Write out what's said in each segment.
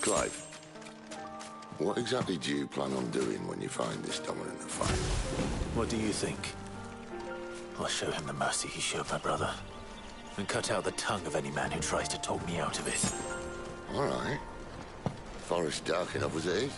Clive, what exactly do you plan on doing when you find this dominant of fire? What do you think? I'll show him the mercy he showed my brother, and cut out the tongue of any man who tries to talk me out of it. All right. Forest dark enough as it is.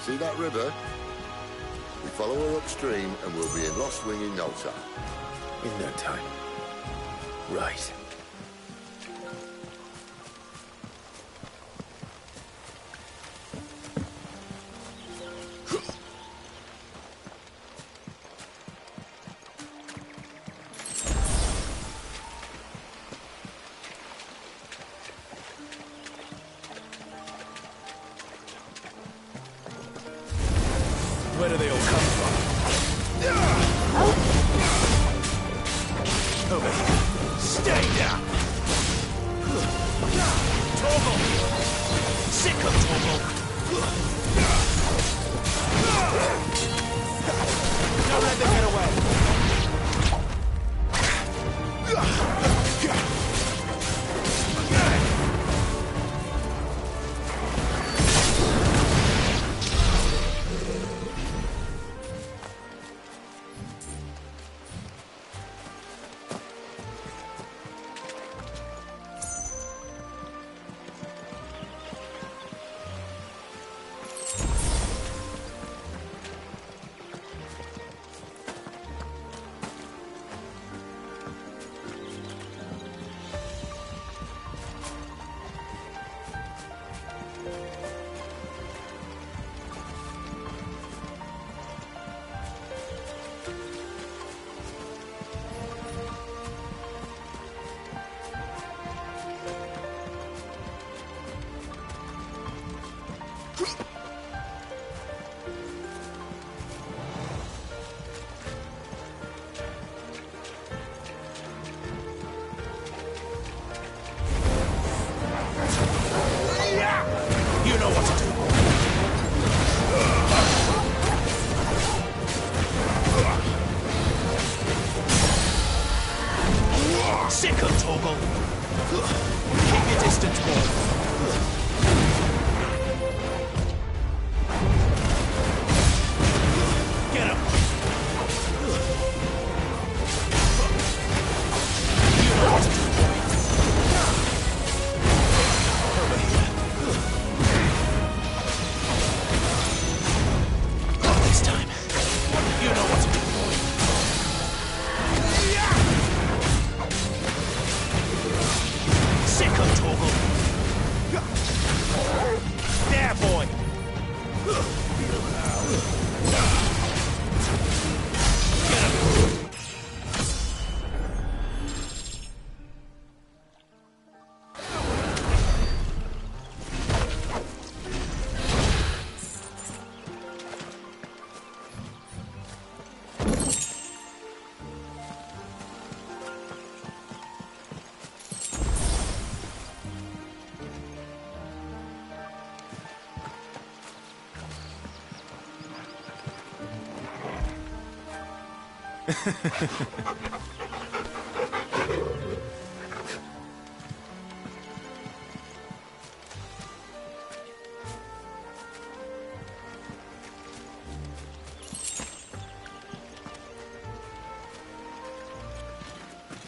See that river? We follow her upstream and we'll be in Lost Wing in no time. In no time. Right. Where do they all come from? Over here. Stay down! Torgal! Sick of Torgal! Don't let them get away! Sick of Torgal! Keep your distance, boy! Get him! You know what to do, boy! Over here. Not this time. You know what to do, boy! Sick of Torgal!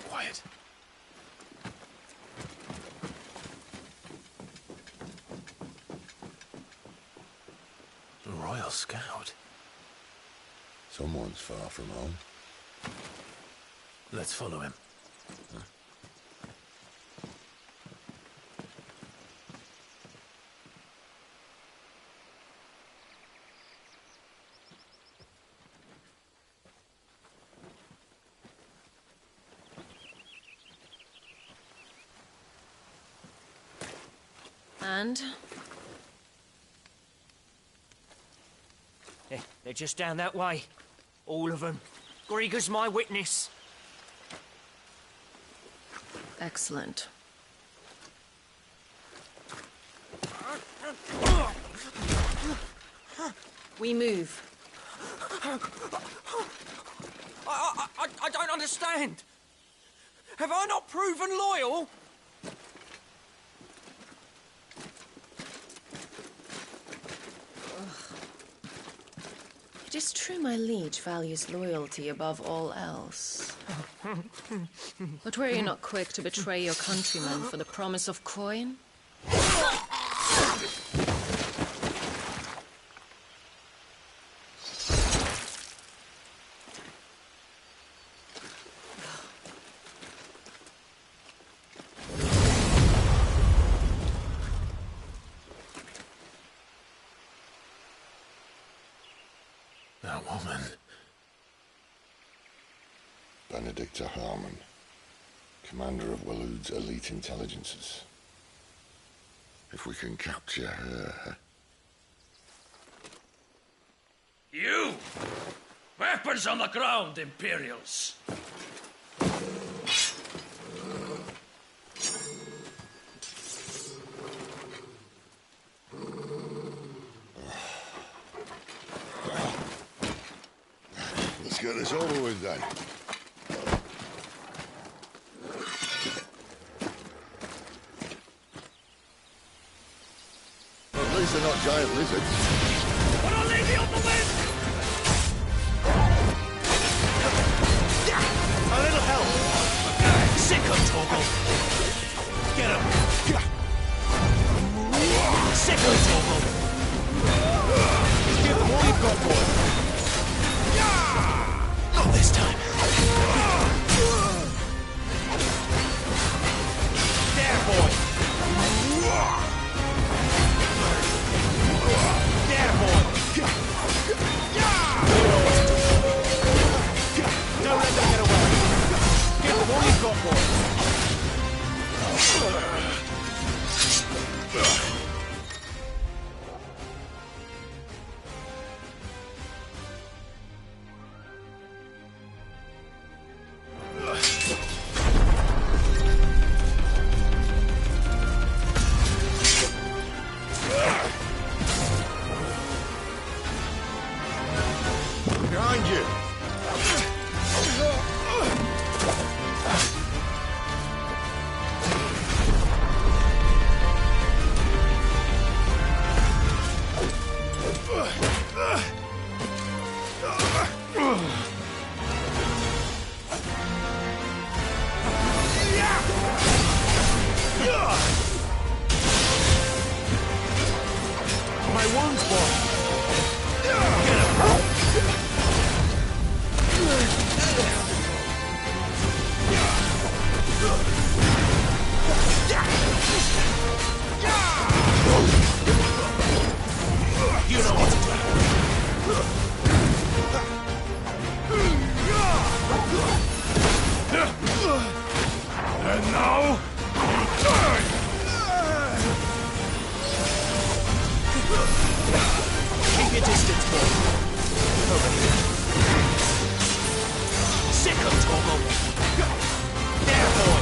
Quiet. A Royal Scout. Someone's far from home. Let's follow him. And? They're just down that way. All of them. Grieger's my witness. Excellent. We move. I don't understand. Have I not proven loyal? It is true my liege values loyalty above all else. But were you not quick to betray your countrymen for the promise of coin? That woman. Benedicta Harmon, commander of Waloed's elite intelligences. If we can capture her... You! Weapons on the ground, Imperials! Let's get this over with then. At least they're not giant lizards. Put a lady on the wind! A little help! Sick of Torgal! Get him! Sick of Torgal! Give them all you've got, boy! Not this time! There, boy! There, boy! Don't let them get away! Give them all you've got, boy! Behind you! My wounds, boy! You know what to do. And now, die! Keep your distance, boy. Over here. Sick of Torgal. There, boy.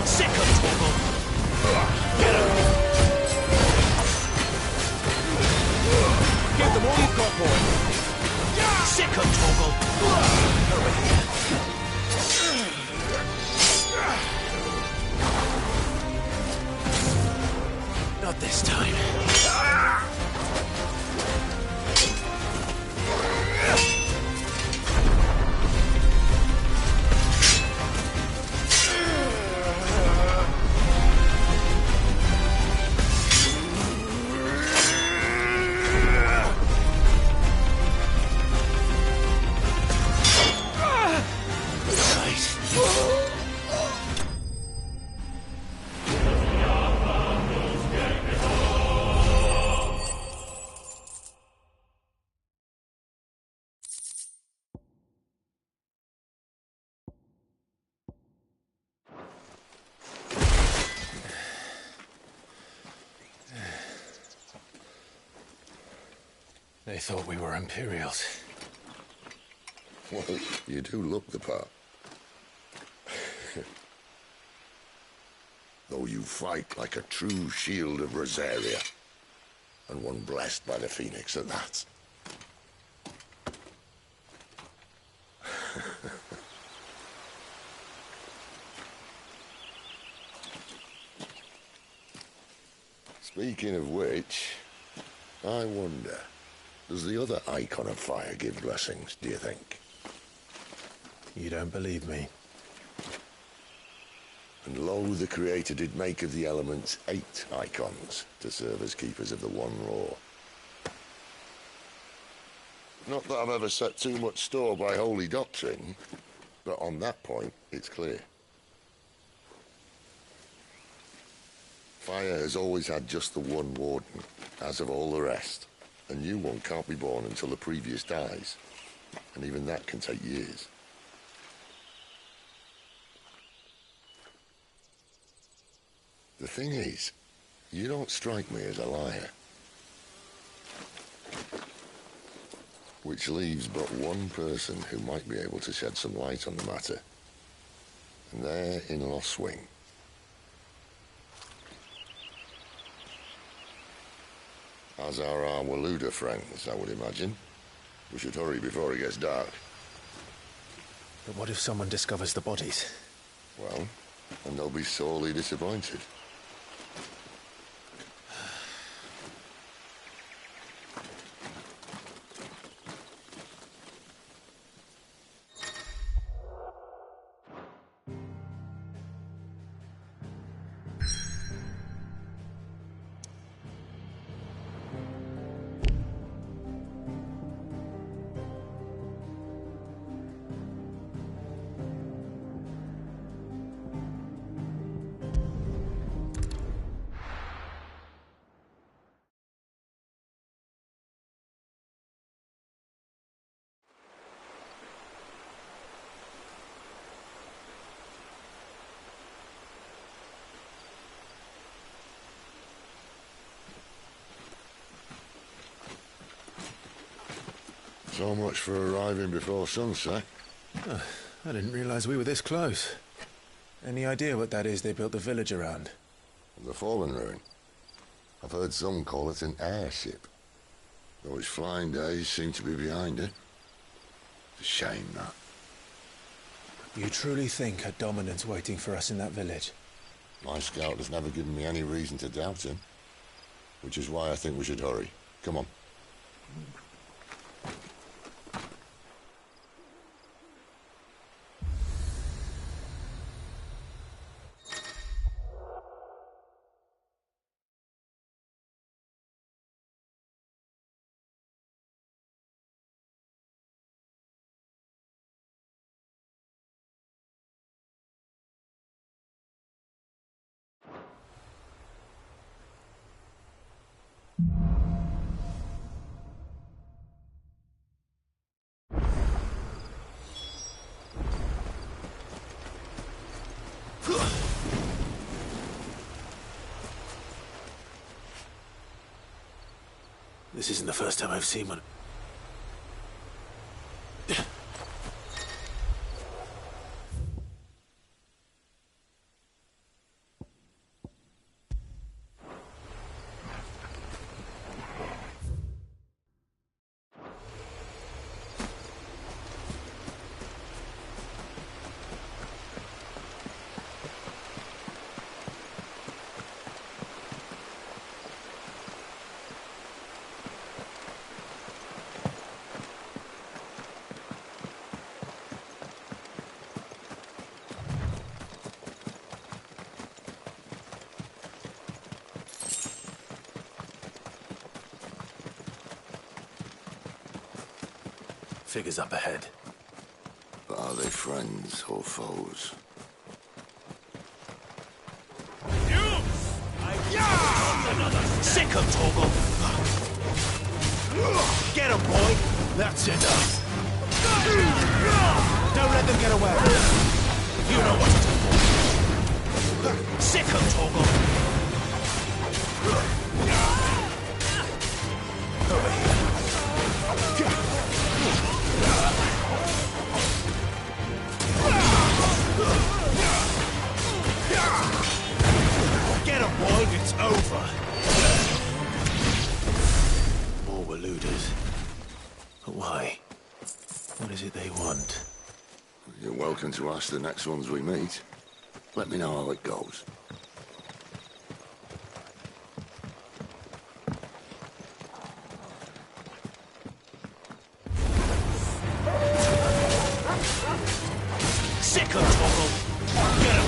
Sick of Torgal. Get him. sick of Torgal. Over here. Not this time. They thought we were Imperials. Well, you do look the part. Though you fight like a true shield of Rosaria. And one blessed by the Phoenix at that. Speaking of which, I wonder, does the other icon of fire give blessings, do you think? You don't believe me? And lo, the Creator did make of the elements 8 icons to serve as keepers of the one law. Not that I've ever set too much store by holy doctrine, but on that point, it's clear. Fire has always had just the one warden, as of all the rest. A new one can't be born until the previous dies, and even that can take years. The thing is, you don't strike me as a liar. Which leaves but one person who might be able to shed some light on the matter. And they're in Lost Swing. As are our Waluda friends, I would imagine. We should hurry before it gets dark. But what if someone discovers the bodies? Well, and they'll be sorely disappointed. So much for arriving before sunset. Oh, I didn't realize we were this close. Any idea what that is they built the village around? The fallen ruin. I've heard some call it an airship. Though its flying days seem to be behind it. It's a shame, that. You truly think a dominant's waiting for us in that village? My scout has never given me any reason to doubt him. Which is why I think we should hurry. Come on. This isn't the first time I've seen one. Figures up ahead. But are they friends or foes? Sick of Torgal! Get him, boy! That's enough! Don't let them get away! You know what to do! Sick of Torgal! Over here. Get him, boy! It's over! More were looters. But why? What is it they want? You're welcome to ask the next ones we meet. Let me know how it goes. Sick of Torgal! Get him!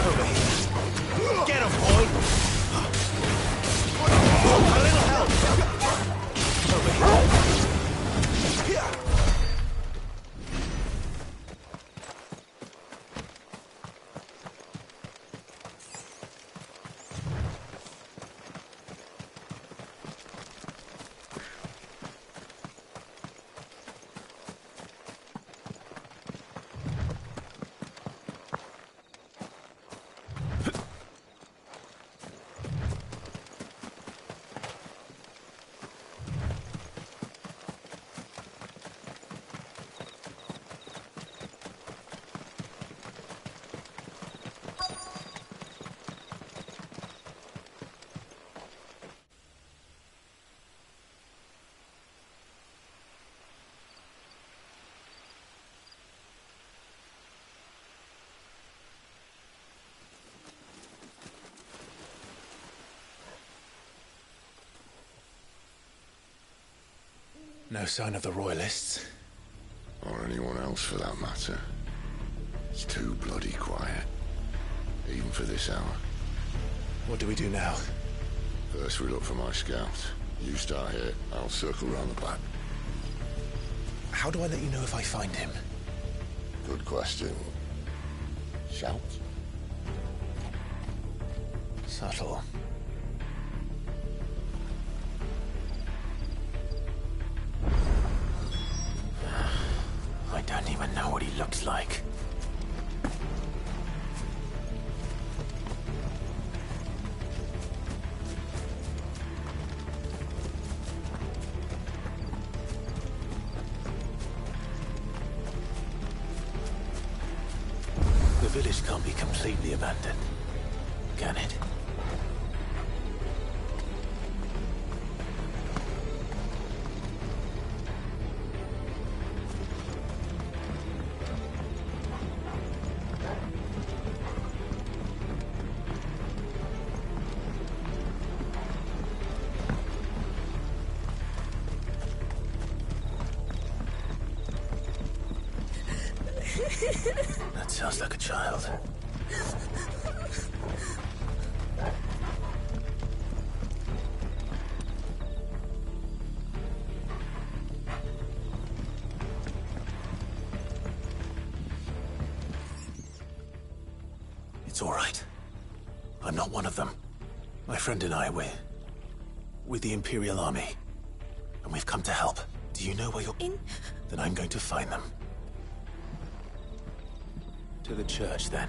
Over here. Get him, boy! A little help! Over here. No sign of the Royalists. Or anyone else for that matter. It's too bloody quiet. Even for this hour. What do we do now? First we look for my scout. You start here, I'll circle round the back. How do I let you know if I find him? Good question. Shout? Subtle. I don't even know what he looks like. The village can't be completely abandoned, can it? That sounds like a child. It's all right. I'm not one of them. My friend and I, we're with the Imperial Army. And we've come to help. Do you know where you're in? Then I'm going to find them. To the church, then.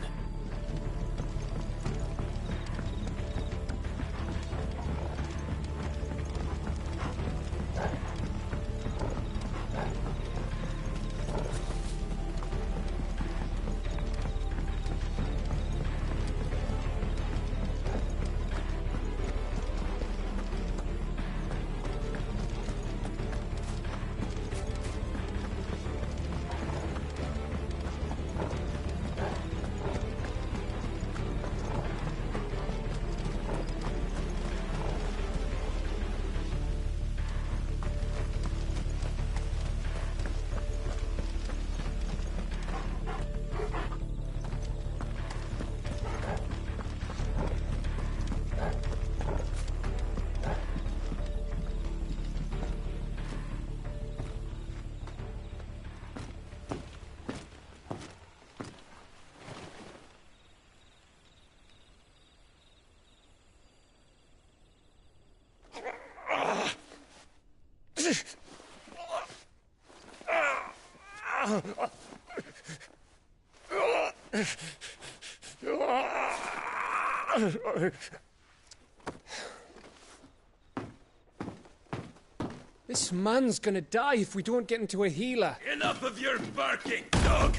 This man's gonna die if we don't get into a healer. Enough of your barking, dog!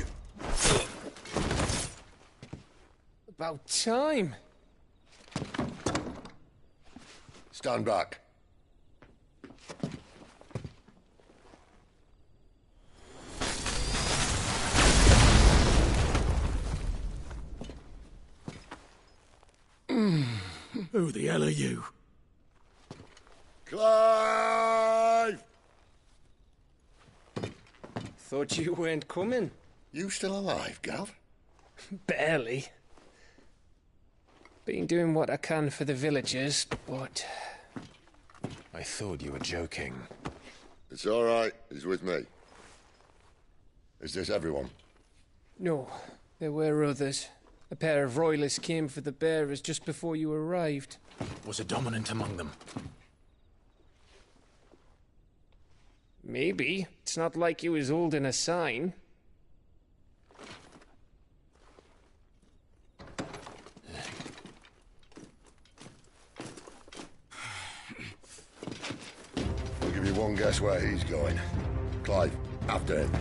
About time. Stand back. Who the hell are you? Clive! Thought you weren't coming. You still alive, Gav? Barely. Been doing what I can for the villagers, but... I thought you were joking. It's all right. He's with me. Is this everyone? No, there were others. A pair of royalists came for the bearers just before you arrived. Was a dominant among them? Maybe. It's not like he was holding a sign. I'll give you one guess where he's going. Clive, after him.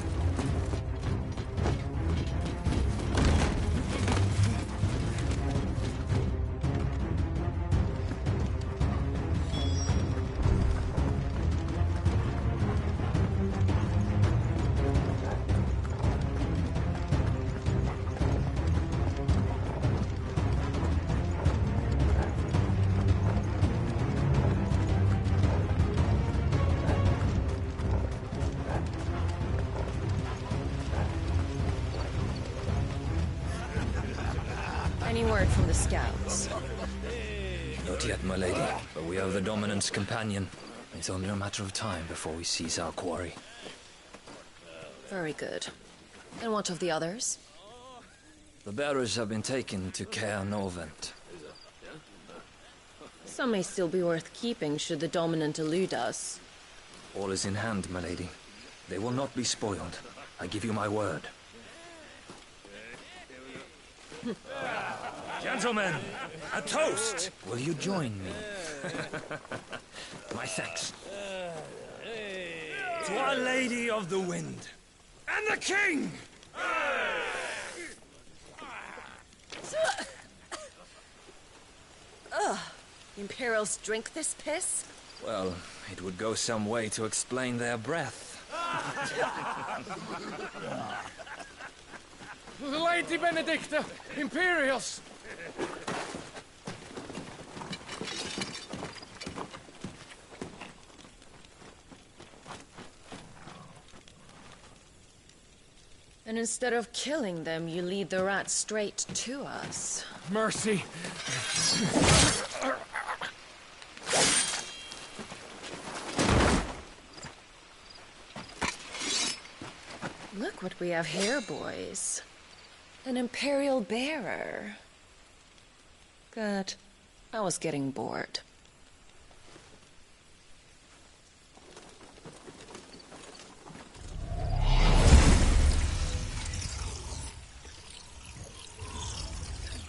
Any word from the scouts? Not yet, my lady, but we have the dominant's companion. It's only a matter of time before we seize our quarry. Very good. And what of the others? The bearers have been taken to Caer Novent. Some may still be worth keeping should the dominant elude us. All is in hand, my lady. They will not be spoiled. I give you my word. Gentlemen, a toast! Will you join me? My thanks. To Our Lady of the Wind. And the King! Ugh. Imperials drink this piss? Well, it would go some way to explain their breath. Lady Benedicta! Imperials! And instead of killing them, you lead the rats straight to us. Mercy! Look what we have here, boys. An Imperial bearer. Good. I was getting bored.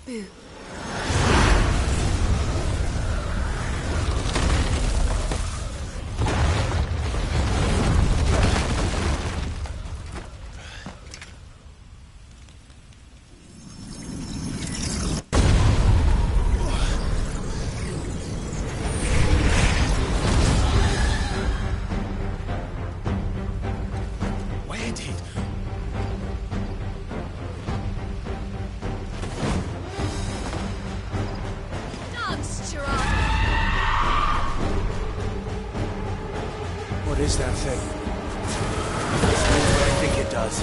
Boo. What is that thing? It's doing what I think it does.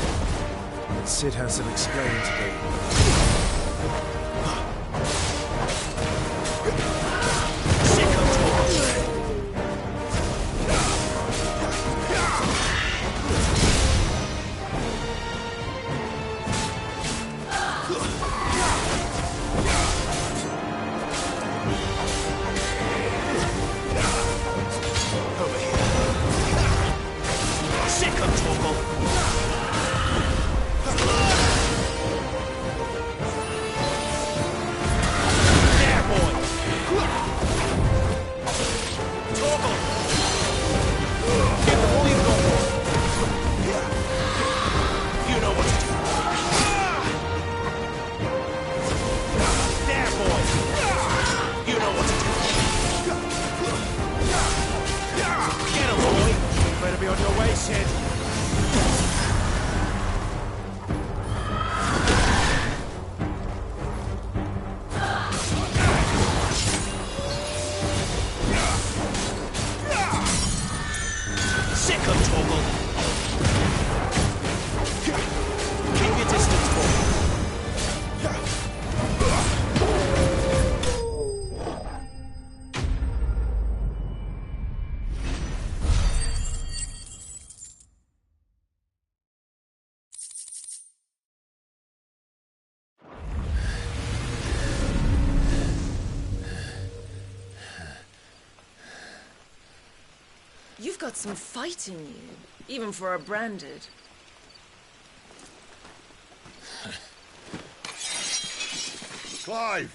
But Sid has some explaining to do. Over here. up, Torgal. There, boy! Torgal! Get all you've got, boy. You know what to do. There, boy! You know what to do. Get him, boy! Better be on your way, Sid. Sick of Torgal. Keep your distance, boy. You've got some fight in you, even for a branded. Clive!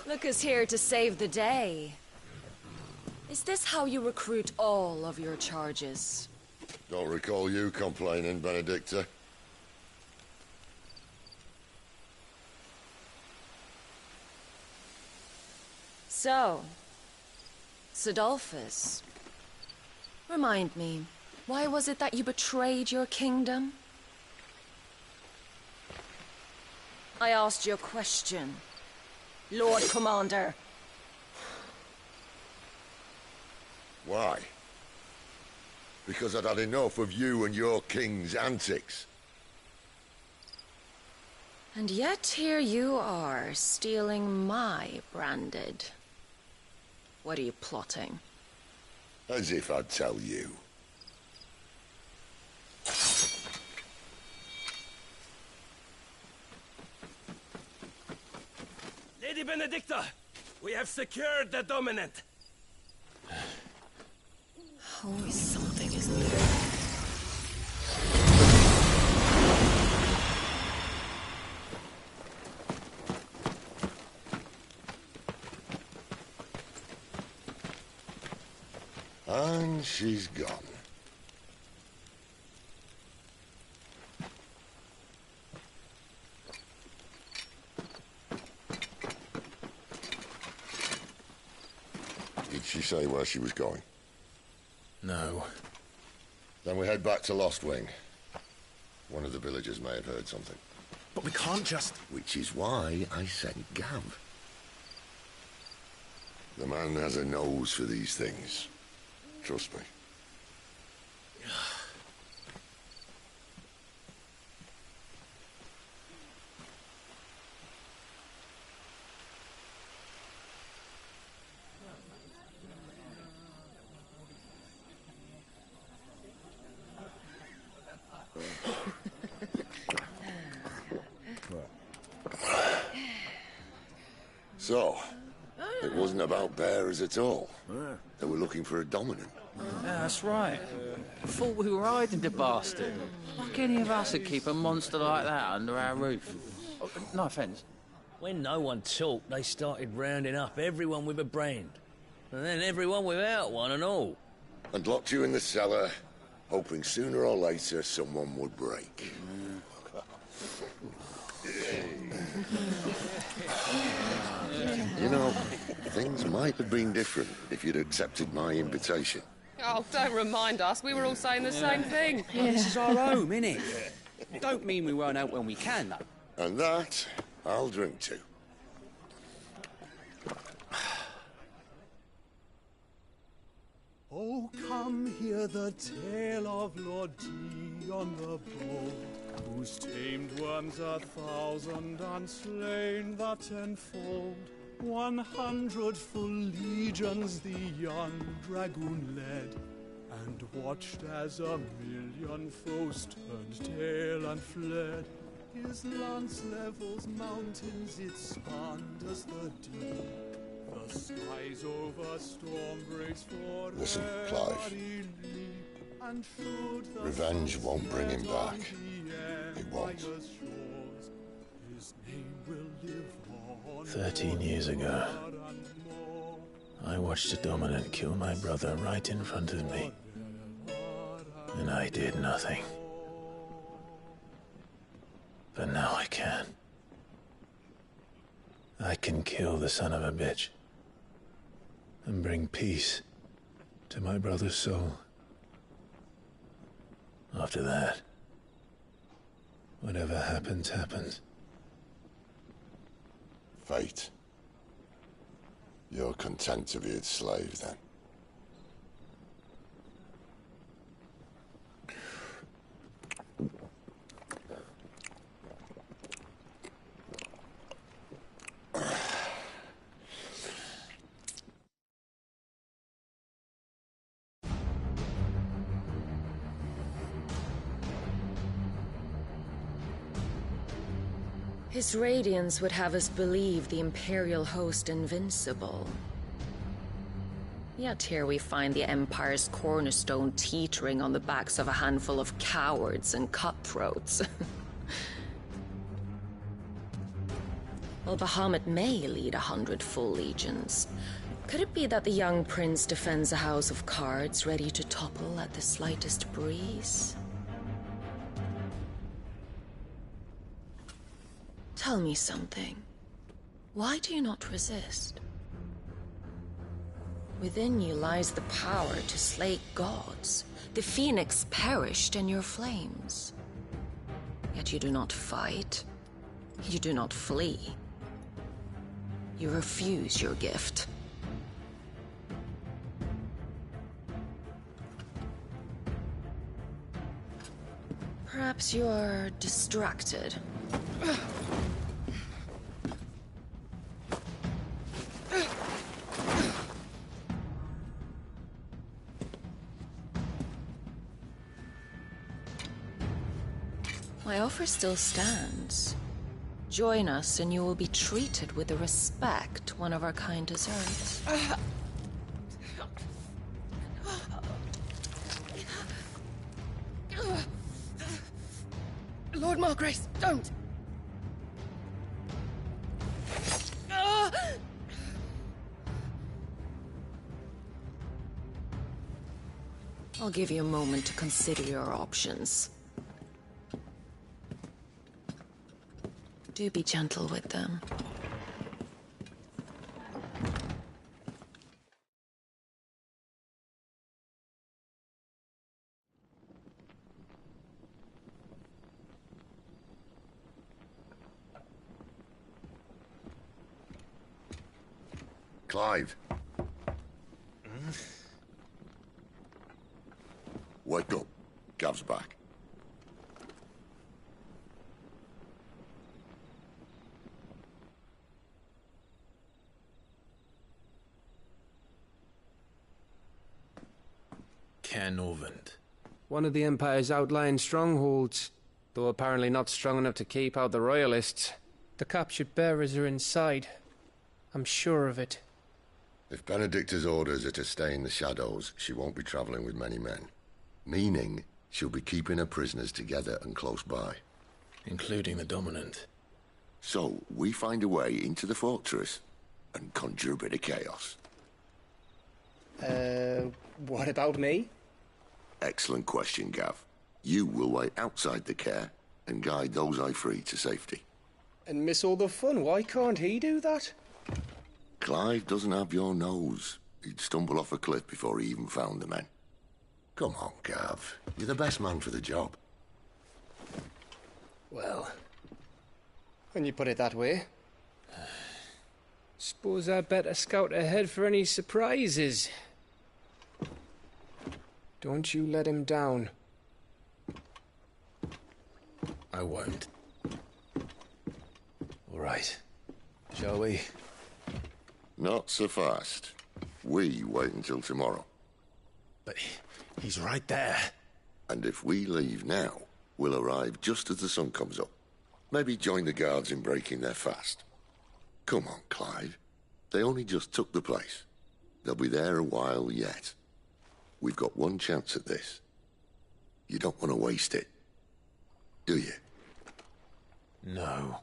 Look who's here to save the day. Is this how you recruit all of your charges? Don't recall you complaining, Benedicta. So, Sidolphus, remind me, why was it that you betrayed your kingdom? I asked you a question, Lord Commander. Why? Because I'd had enough of you and your king's antics. And yet here you are, stealing my branded. What are you plotting? As if I'd tell you. Lady Benedicta, we have secured the dominant. Always something, isn't there? And she's gone. Did she say where she was going? No. Then we head back to Lost Wing. One of the villagers may have heard something. But we can't just... Which is why I sent Gav. The man has a nose for these things. Trust me. So, it wasn't about bearers at all. They were looking for a dominant. Yeah, that's right. Thought we were hiding the bastard. Like any of us would keep a monster like that under our roof. Oh, no offence. When no one talked, they started rounding up everyone with a brand. And then everyone without one and all. And locked you in the cellar, hoping sooner or later someone would break. You know, things might have been different if you'd accepted my invitation. Oh, don't remind us. We were all saying the same thing. Yeah. This is our home, innit? Don't mean we won't out when we can, though. And that, I'll drink to. Oh, come hear the tale of Lord Dion the Bold, whose tamed worms 1,000 and slain the tenfold. 100 full legions the young dragoon led, and watched as 1,000,000 foes turned tail and fled. His lance levels mountains, it spanned as the deep. The skies over storm breaks for Listen, Clive. and should the Revenge won't bring him back. It won't. His name will live on. 13 years ago, I watched a dominant kill my brother right in front of me. And I did nothing. But now I can. I can kill the son of a bitch. And bring peace to my brother's soul. After that, whatever happens, happens. Fate. You're content to be its slave, then? His radiance would have us believe the Imperial host invincible. Yet here we find the Empire's cornerstone teetering on the backs of a handful of cowards and cutthroats. Well, Bahamut may lead 100 full legions. Could it be that the young prince defends a house of cards ready to topple at the slightest breeze? Tell me something. Why do you not resist? Within you lies the power to slay gods. The phoenix perished in your flames. Yet you do not fight. You do not flee. You refuse your gift. Perhaps you're distracted. My offer still stands. Join us and you will be treated with the respect one of our kind deserves. Lord Margrace, don't! I'll give you a moment to consider your options. Do be gentle with them. Clive. Wake up. Gav's back. Canovant. One of the Empire's outlying strongholds, though apparently not strong enough to keep out the Royalists. The captured bearers are inside. I'm sure of it. If Benedicta's orders are to stay in the shadows, she won't be traveling with many men. Meaning, she'll be keeping her prisoners together and close by. Including the Dominant. So, we find a way into the fortress and conjure a bit of chaos. What about me? Excellent question, Gav. You will wait outside the care and guide those I free to safety. And miss all the fun. Why can't he do that? Clive doesn't have your nose. He'd stumble off a cliff before he even found the men. Come on, Gav. You're the best man for the job. Well, when you put it that way. Suppose I'd better scout ahead for any surprises. Don't you let him down. I won't. All right. Shall we? Not so fast. We wait until tomorrow. But he's right there. And if we leave now, we'll arrive just as the sun comes up. Maybe join the guards in breaking their fast. Come on, Clive. They only just took the place. They'll be there a while yet. We've got one chance at this. You don't want to waste it, do you? No.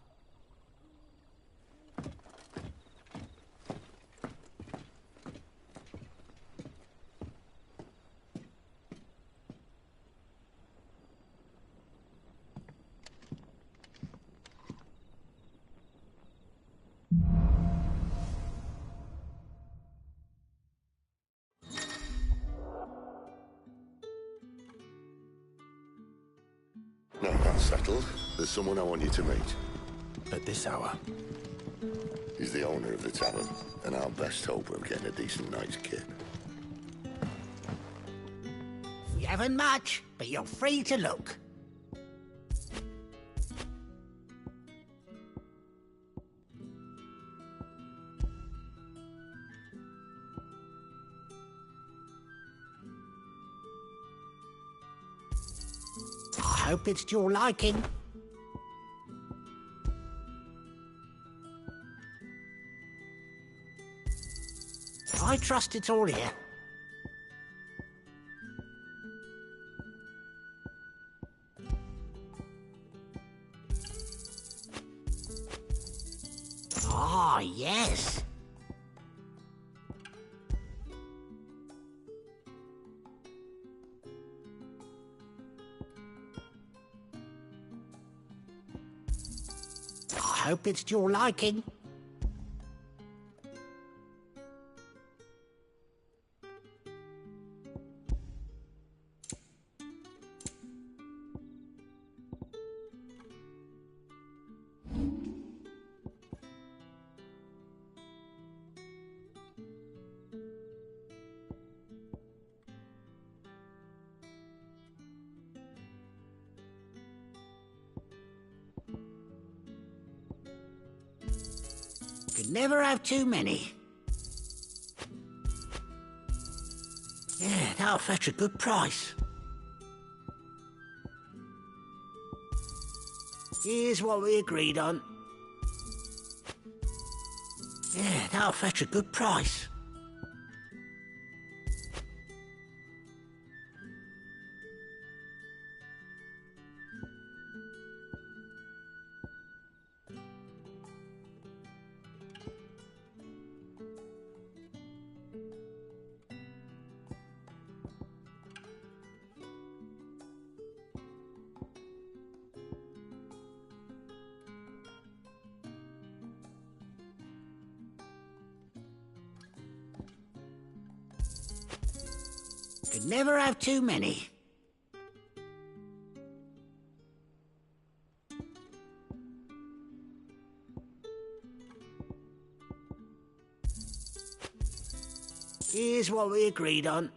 No, that's settled. There's someone I want you to meet. At this hour? He's the owner of the tavern, and our best hope of getting a decent night's kip. We haven't much, but you're free to look. I hope it's to your liking. I trust it's all here. Ah, yes. I hope it's to your liking. Could never have too many. Yeah, that'll fetch a good price. Here's what we agreed on. Yeah, that'll fetch a good price. Could never have too many. Here's what we agreed on.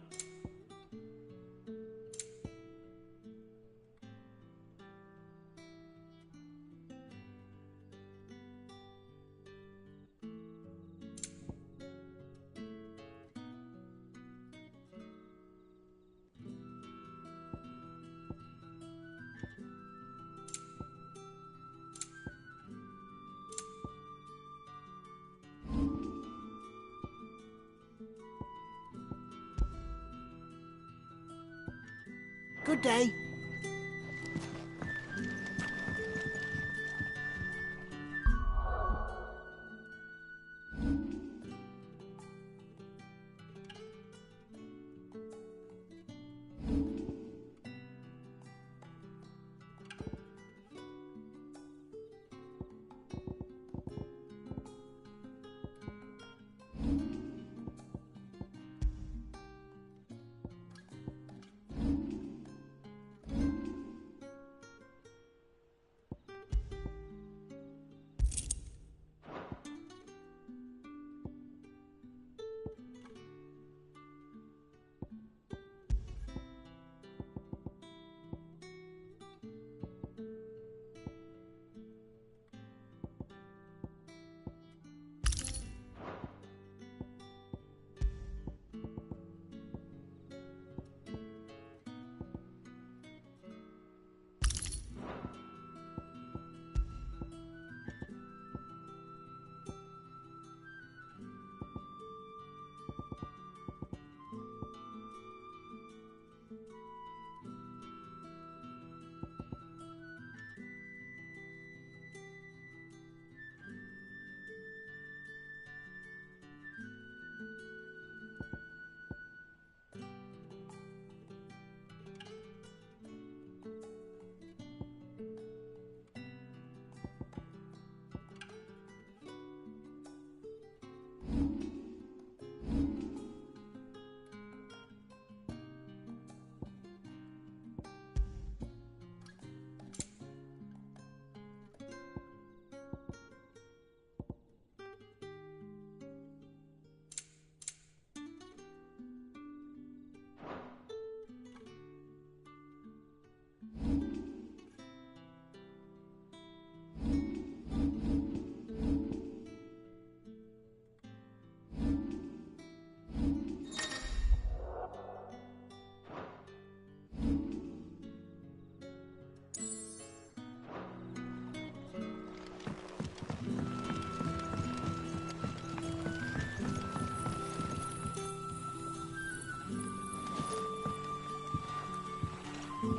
Good day.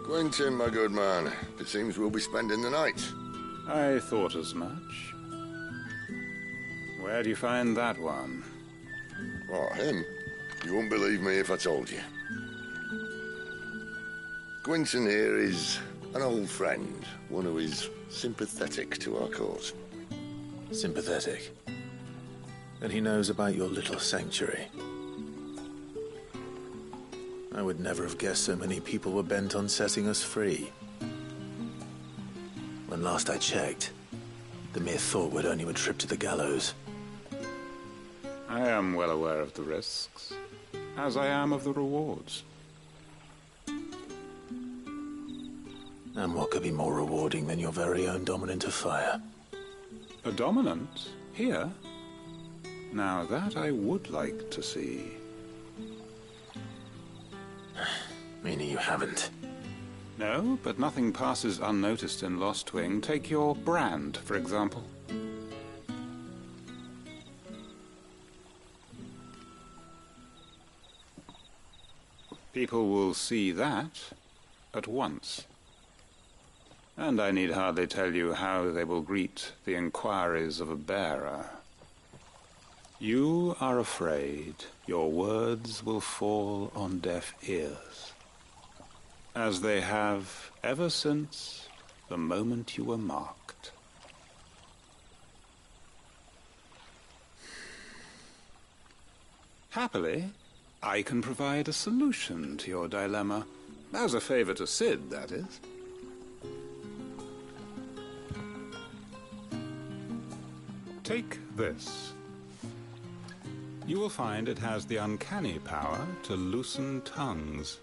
Quentin, my good man. It seems we'll be spending the night. I thought as much. Where do you find that one? Oh, him? You wouldn't believe me if I told you. Quentin here is an old friend, one who is sympathetic to our cause. Sympathetic? And he knows about your little sanctuary. I would never have guessed so many people were bent on setting us free. When last I checked, the mere thought would earn you a trip to the gallows. I am well aware of the risks, as I am of the rewards. And what could be more rewarding than your very own dominant of fire? A dominant? Here? Now that I would like to see. Meaning you haven't? No, but nothing passes unnoticed in Lost Wing. Take your brand, for example. People will see that at once. And I need hardly tell you how they will greet the inquiries of a bearer. You are afraid your words will fall on deaf ears, as they have ever since the moment you were marked. Happily, I can provide a solution to your dilemma, as a favor to Sid, that is. Take this. You will find it has the uncanny power to loosen tongues.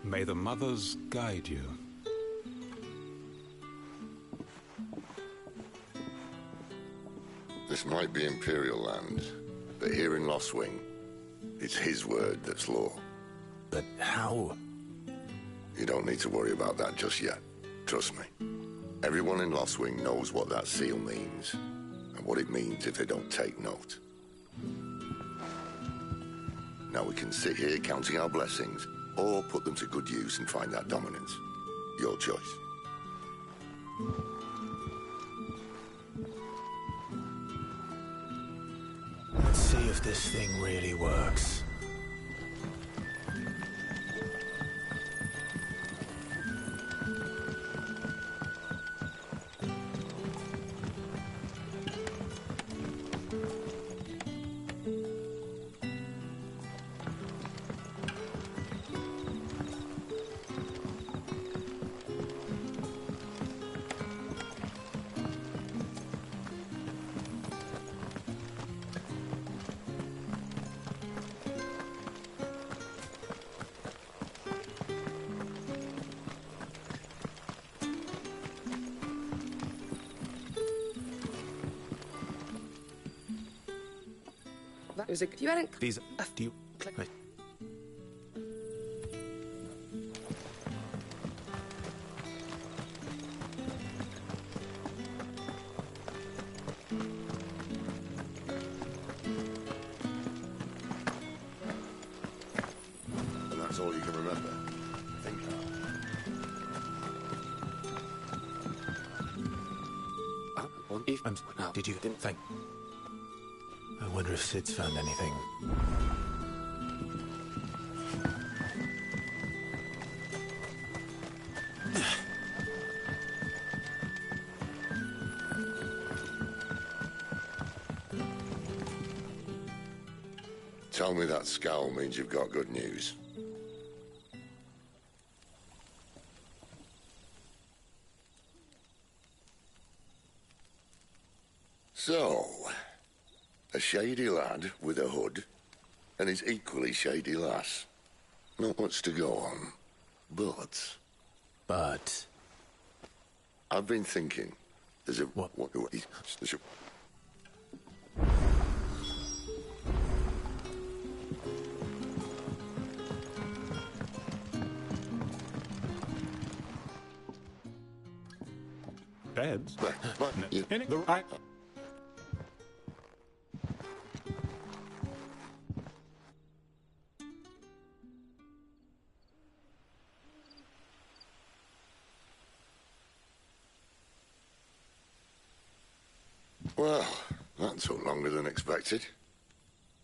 May the mothers guide you. This might be Imperial land, but here in Lost Wing, it's his word that's law. But how? You don't need to worry about that just yet. Trust me. Everyone in Lost Wing knows what that seal means, and what it means if they don't take note. Now we can sit here counting our blessings, or put them to good use and find that dominance. Your choice. Let's see if this thing really works. It was a... You hadn't... These... Do you... Wait. And that's all you can remember. Think Did you... Didn't think... I wonder if Sid's found anything. Tell me that scowl means you've got good news. So, a shady lad with a hood, and his equally shady lass. Not much to go on, but... But... I've been thinking, there's a... What? There's a... Beds? You... The right... Well, that took longer than expected.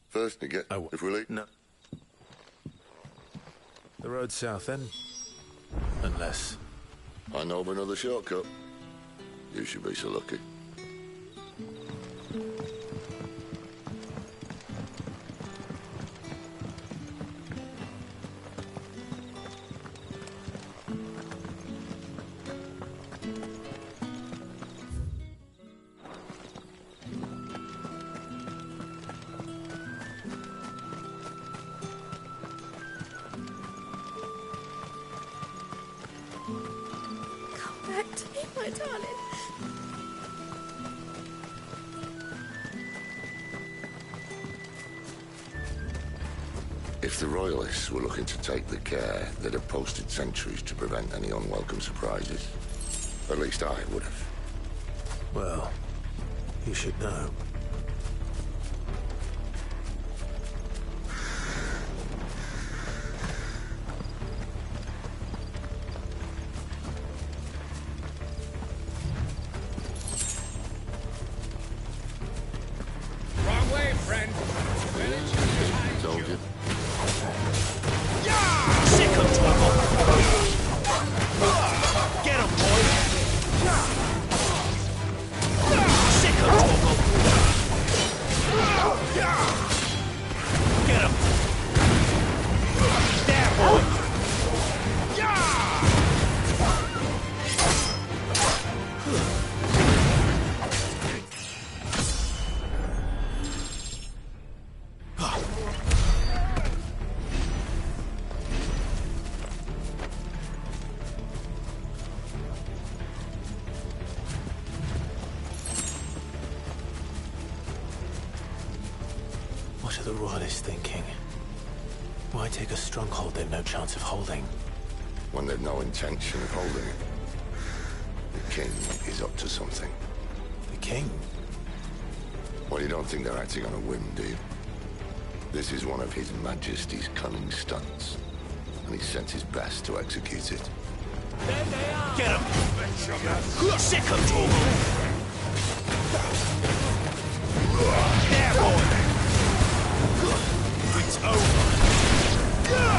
First, to get... if we leave... No. The road south, then? Unless... I know of another shortcut. You should be so lucky. Back to me, my darling. If the Royalists were looking to take the care, they'd have posted sentries to prevent any unwelcome surprises. At least I would have. Well, you should know. Wrong way, friend. Told you. Sick of trouble. Get him, boy. Sick of trouble. Get him. There, boy. What are the Royalists thinking? Why take a stronghold they've no chance of holding? When they've no intention of holding it. The king is up to something. The king? Well, you don't think they're acting on a whim, do you? This is one of His Majesty's cunning stunts, and he sent his best to execute it. Get him. Sick of trouble. There, boy. It's over.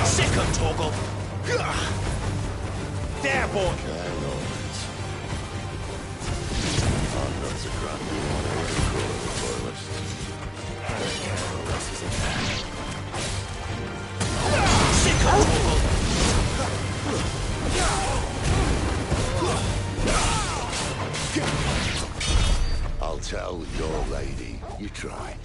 Sick of Torgal. There, boy. I'm not so grand you want to hear the call of the Royalists. I don't care what else is in there. Sick of Torgal. I'll tell your lady you tried.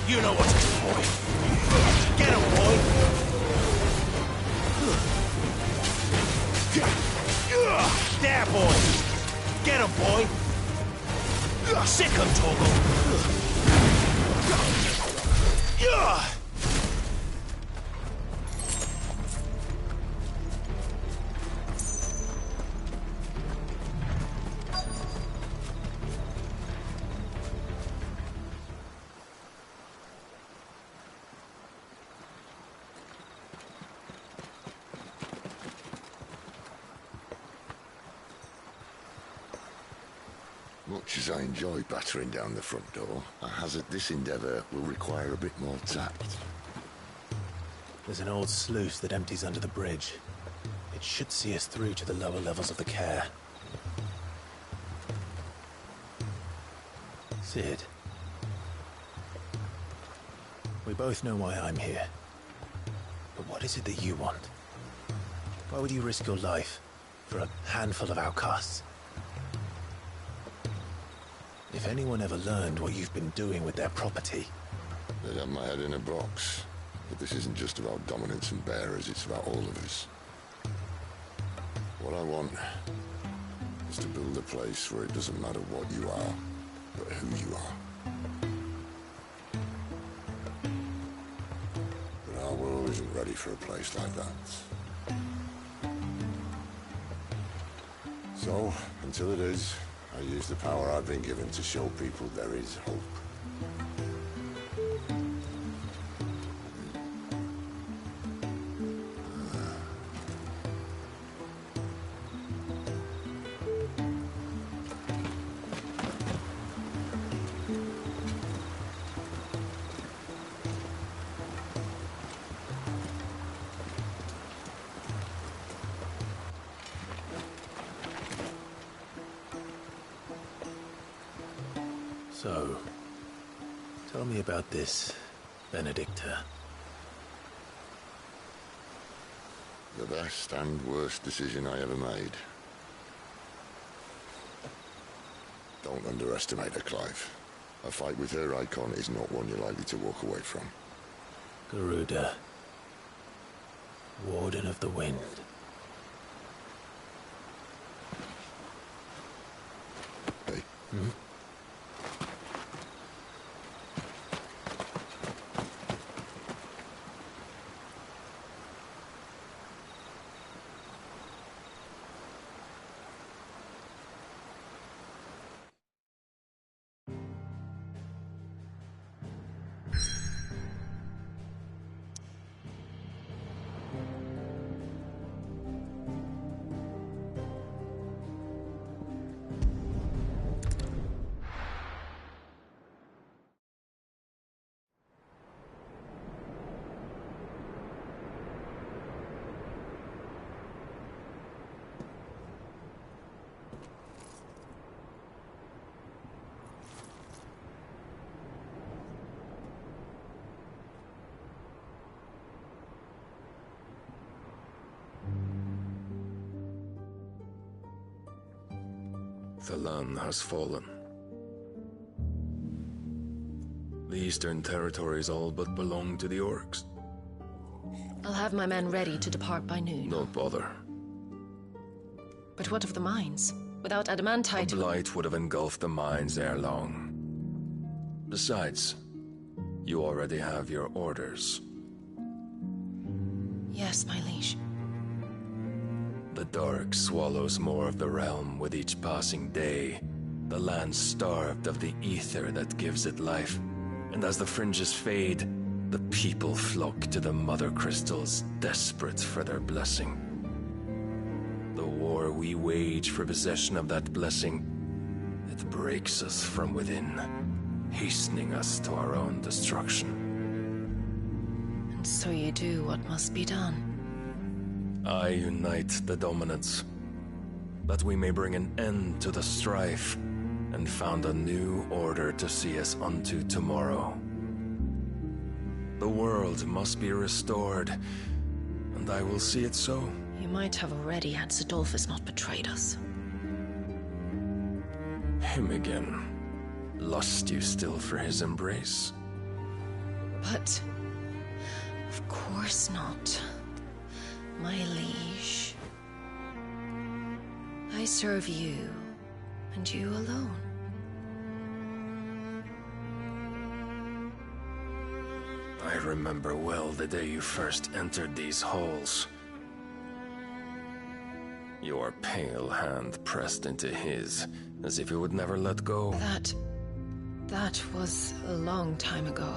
You know what to do, boy. Get him, boy. There, boy. Get him, boy. Sick him, Torgal. Much as I enjoy battering down the front door, I hazard this endeavour will require a bit more tact. There's an old sluice that empties under the bridge. It should see us through to the lower levels of the care. Sid. We both know why I'm here. But what is it that you want? Why would you risk your life for a handful of outcasts? If anyone ever learned what you've been doing with their property... They'd have my head in a box. But this isn't just about dominance and bearers, it's about all of us. What I want is to build a place where it doesn't matter what you are, but who you are. isn't ready for a place like that. So, until it is, I use the power I've been given to show people there is hope. So, tell me about this, Benedicta. The best and worst decision I ever made. Don't underestimate her, Clive. A fight with her icon is not one you're likely to walk away from. Garuda. Warden of the Wind. Hey. Hmm? The land has fallen. The Eastern Territories all but belong to the Orcs. I'll have my men ready to depart by noon. Don't bother. But what of the mines? Without adamantite... A blight would have engulfed the mines ere long. Besides, you already have your orders. Yes, my liege. The dark swallows more of the realm with each passing day. The land starved of the ether that gives it life. And as the fringes fade, the people flock to the mother crystals, desperate for their blessing. The war we wage for possession of that blessing, it breaks us from within, hastening us to our own destruction. And so you do what must be done. I unite the dominants, that we may bring an end to the strife, and found a new order to see us unto tomorrow. The world must be restored, and I will see it so. You might have already had Sidolphus not betrayed us. Him again. Lust you still for his embrace? But... of course not. My liege. I serve you, and you alone. I remember well the day you first entered these halls. Your pale hand pressed into his, as if it would never let go. That was a long time ago.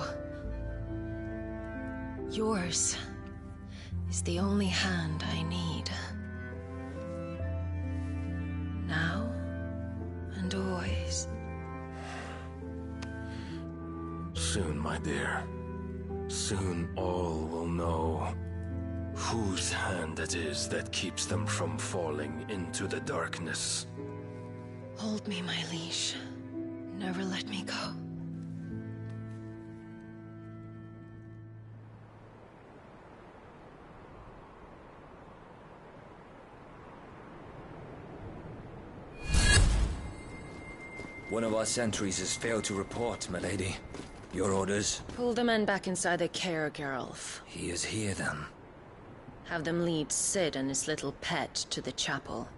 Yours is the only hand I need. Now and always. Soon, my dear. Soon all will know whose hand it is that keeps them from falling into the darkness. Hold me, my liege. Never let me go. One of our sentries has failed to report, milady. Your orders? Pull the men back inside their care, Geralf. He is here, then. Have them lead Sid and his little pet to the chapel.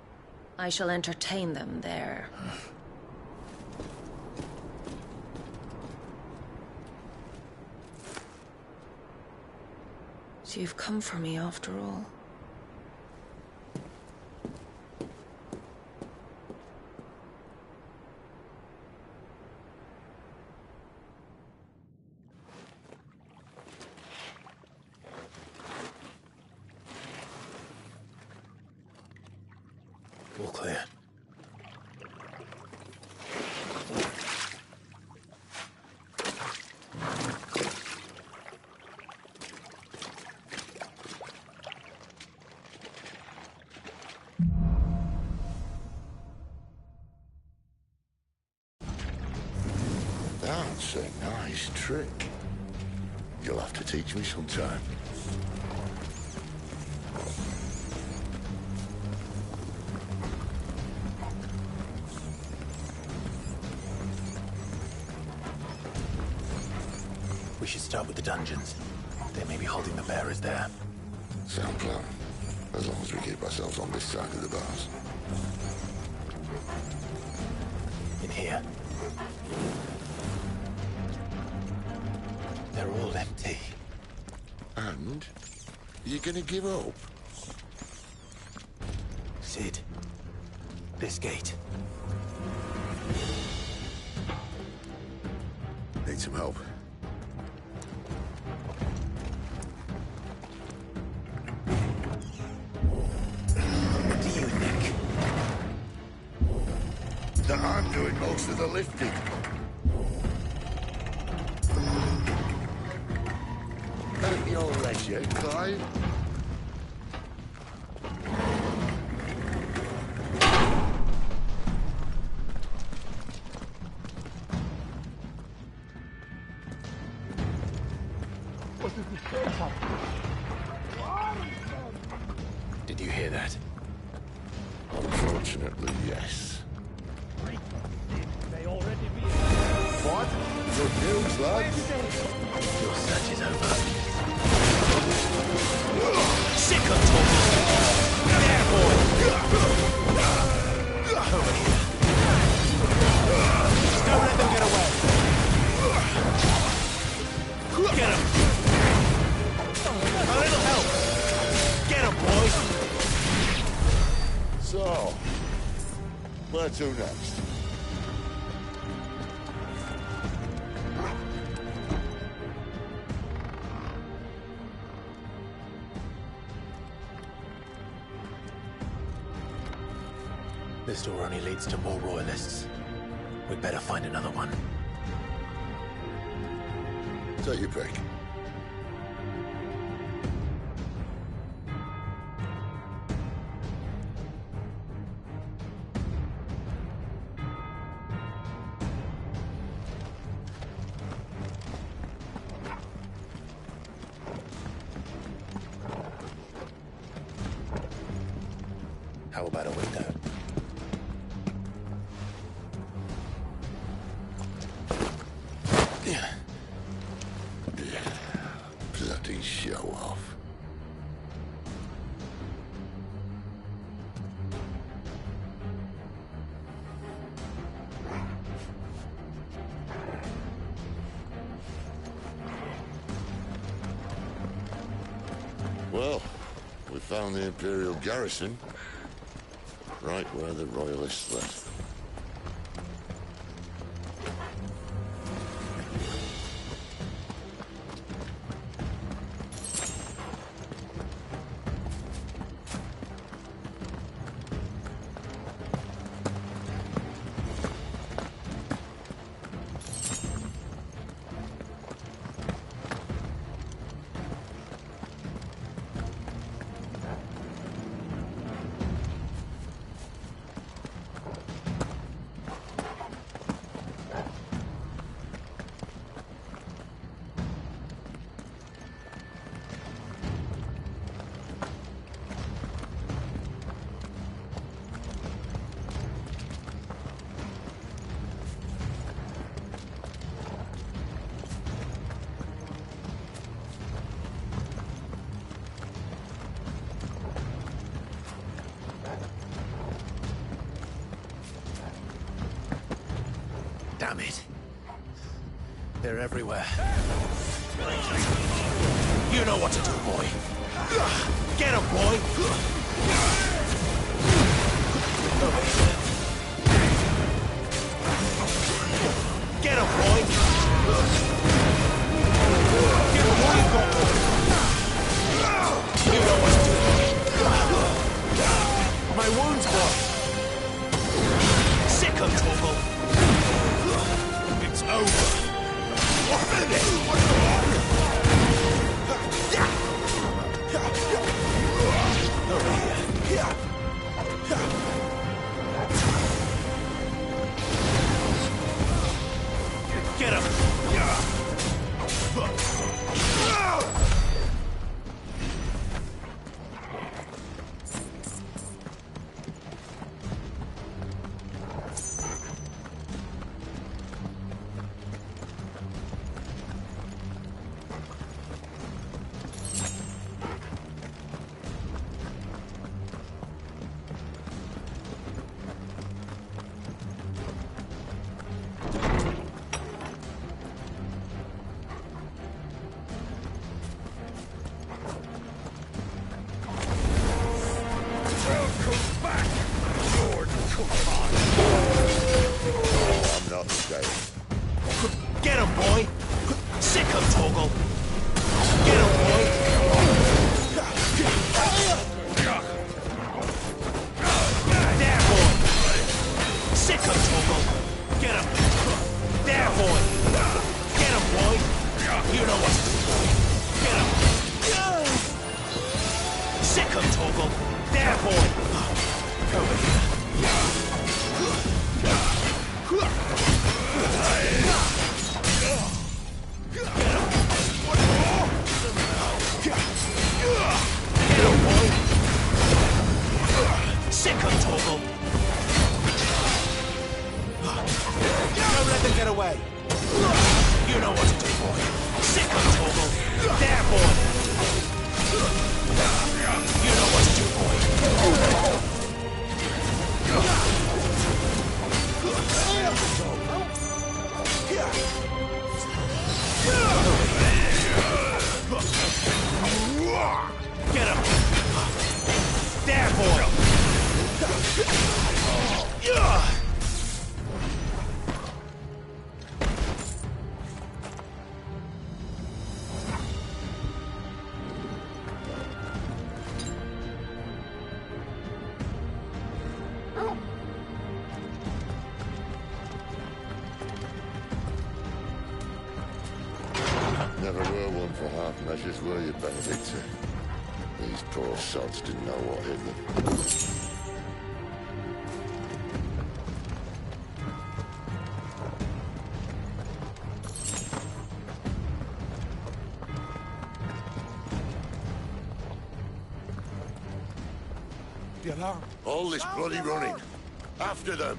I shall entertain them there. So you've come for me after all. All clear. That's a nice trick. You'll have to teach me sometime. We should start with the dungeons. They may be holding the bearers there. Sound plan. As long as we keep ourselves on this side of the bars. In here. They're all empty. And? You gonna give up? Sid. This gate. Need some help. What do you think? That I'm doing most of the lifting. At your leisure, Clive. Did you hear that? Unfortunately, yes. What? Good news, lads? Your search is over. Sick of talking. There, boy. Over here. Just don't let them get away. Get him. A little help. Get him, boys. So, where to next? This door only leads to more royalists. We'd better find another one. Take your pick. How about a window? Bloody show off. Well, we found the Imperial garrison. Right where the Royalists left. Damn it. They're everywhere. You know what to do, boy. Get him, boy. Over here. Get him, boy. Give him all you've got, boy. You know what to do. My wounds, boy. Sick him, Torgal. It's over. Get him! Get him, boy! Sick him, Torgal! Get him, boy! There, boy! Sick him, Torgal! Get him! There, boy! Get him, boy! You know what to do, boy! Get him! Sick him, Torgal! There, boy! Over here! Sick him, Torgal! Don't let them get away! You know what to do, boy! Sick him, Torgal! There, boy! You know what to do, boy! Get him! There, boy! Never were one for half measures, were you, Benedicta? These poor sods didn't know what hit them. The alarm. All this bloody running. After them.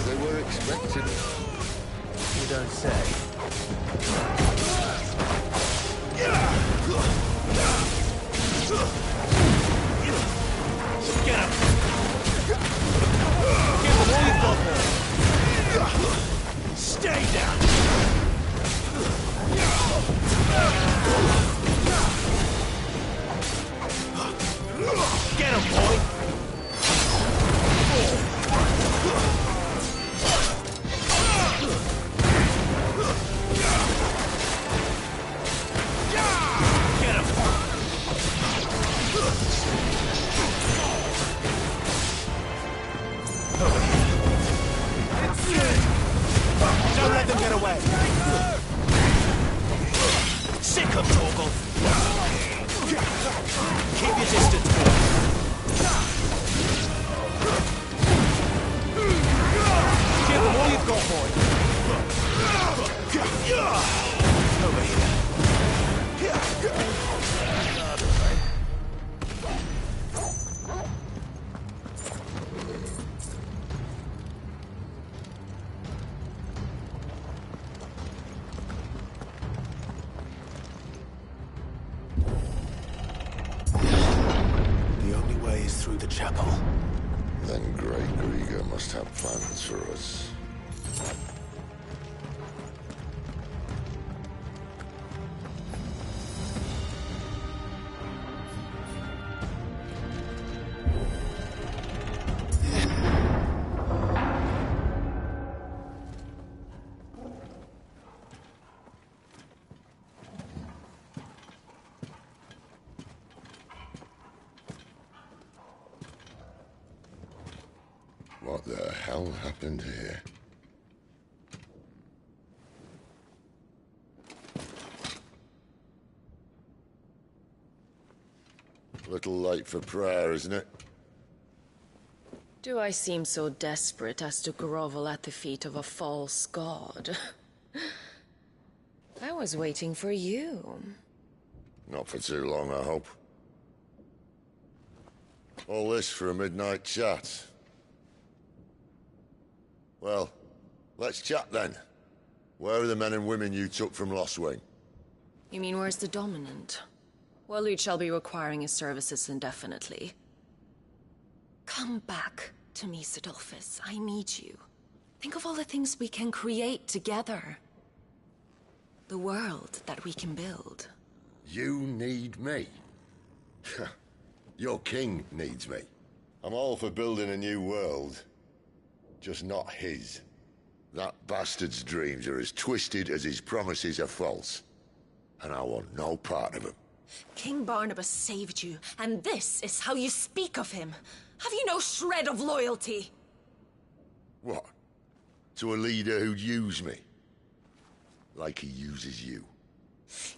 They were expected. You don't say. Get him! Give him all you've got, boy! Stay down! Get him, boy! Get him! Don't let them get away! Sick him, Torgal! Keep your distance, boy! Give them all you've got, boy! Over here! through the chapel. Then Grey Grieger must have plans for us. What the hell happened here? A little late for prayer, isn't it? Do I seem so desperate as to grovel at the feet of a false god? I was waiting for you. Not for too long, I hope. All this for a midnight chat. Well, let's chat then. Where are the men and women you took from Lost Wing? You mean where's the Dominant? Well, we shall be requiring his services indefinitely. Come back to me, Sidolphus. I need you. Think of all the things we can create together. The world that we can build. You need me? Your king needs me. I'm all for building a new world. Just not his. That bastard's dreams are as twisted as his promises are false. And I want no part of them. King Barnabas saved you, and this is how you speak of him. Have you no shred of loyalty? What? To a leader who'd use me? Like he uses you.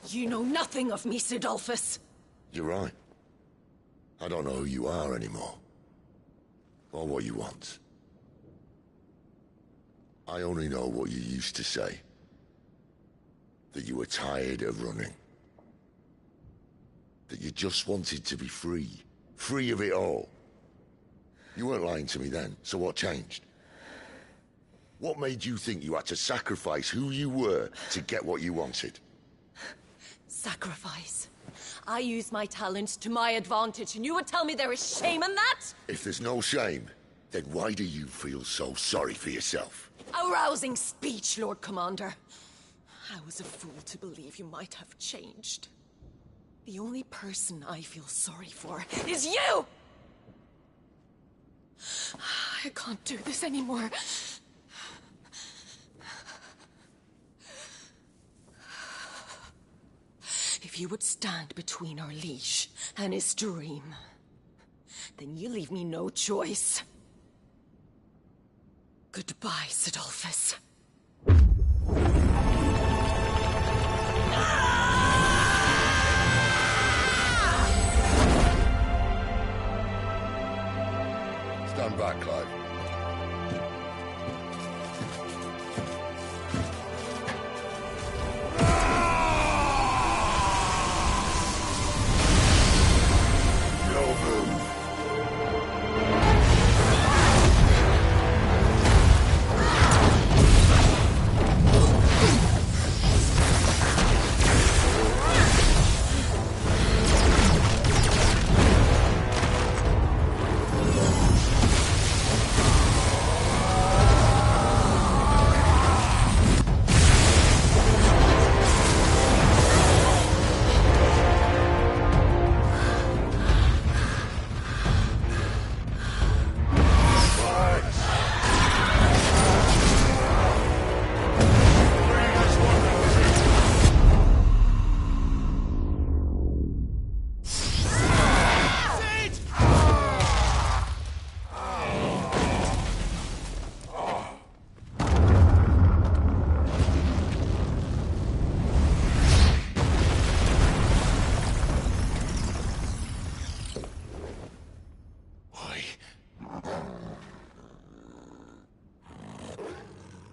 You know nothing of me, Sidolphus. You're right. I don't know who you are anymore. Or what you want. I only know what you used to say. That you were tired of running. That you just wanted to be free. Free of it all. You weren't lying to me then, so what changed? What made you think you had to sacrifice who you were to get what you wanted? Sacrifice. I use my talents to my advantage, and you would tell me there is shame in that? If there's no shame, then why do you feel so sorry for yourself? A rousing speech, Lord Commander. I was a fool to believe you might have changed. The only person I feel sorry for is you! I can't do this anymore. If you would stand between our leash and his dream, then you leave me no choice. Goodbye, Sidolphus. Stand back, Clive.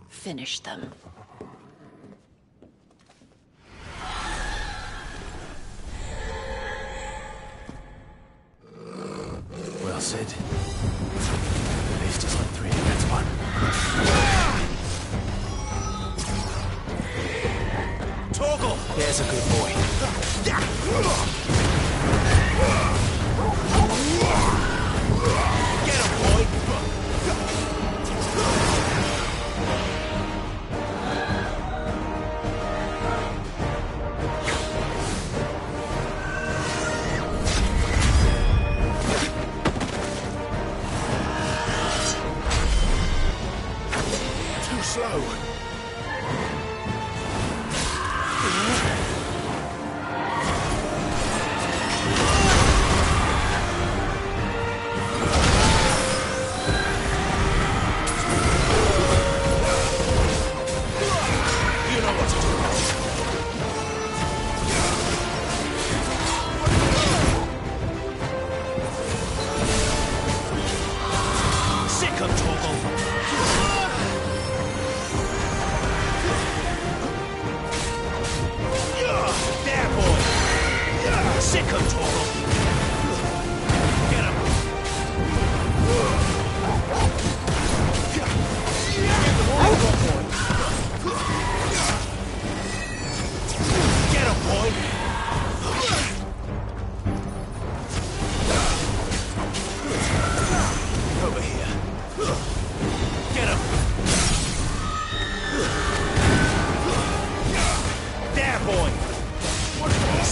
Finish them. Well, Sid. At least it's like 3 against 1. Torgal! There's a good boy.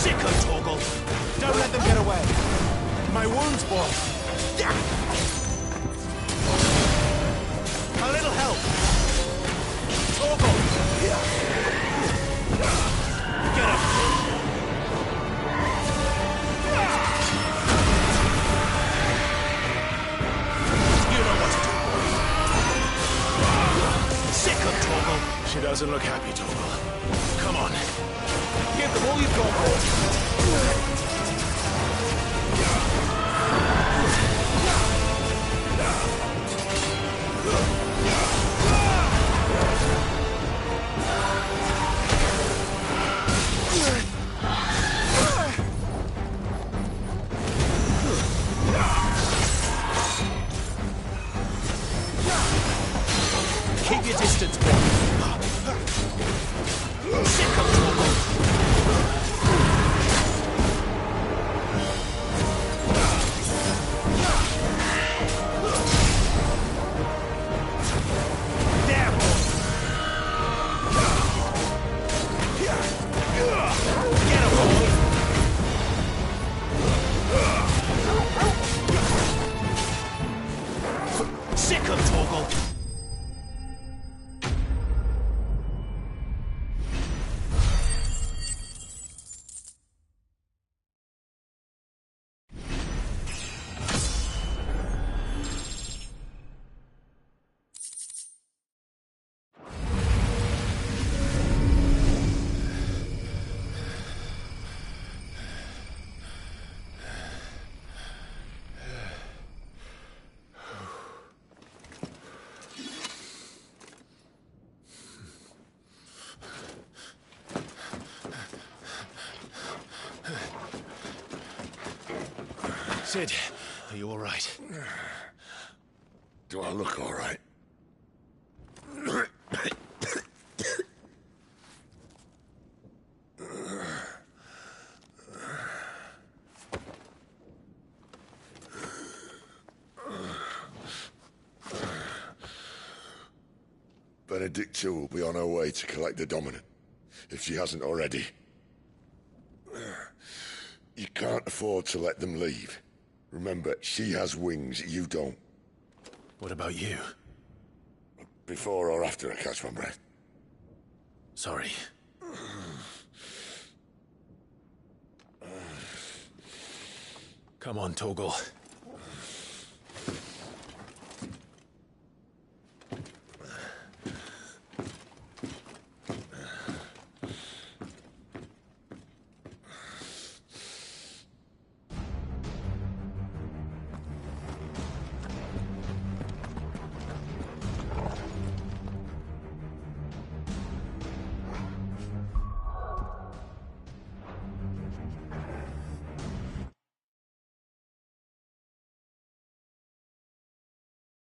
Sicko, Torgal! Don't let them get away! My wounds, boy! A little help! Torgal! Get him! You know what to do, boy. Sicko, Torgal! She doesn't look happy, Torgal. Come on. Give them all you've got, boy. Keep your distance, boy. Sicko, Torgal! Sid, are you all right? Do I look all right? Benedicta will be on her way to collect the Dominant, if she hasn't already. You can't afford to let them leave. Remember, she has wings, you don't. What about you? Before or after I catch my breath? Sorry. Come on, Torgal.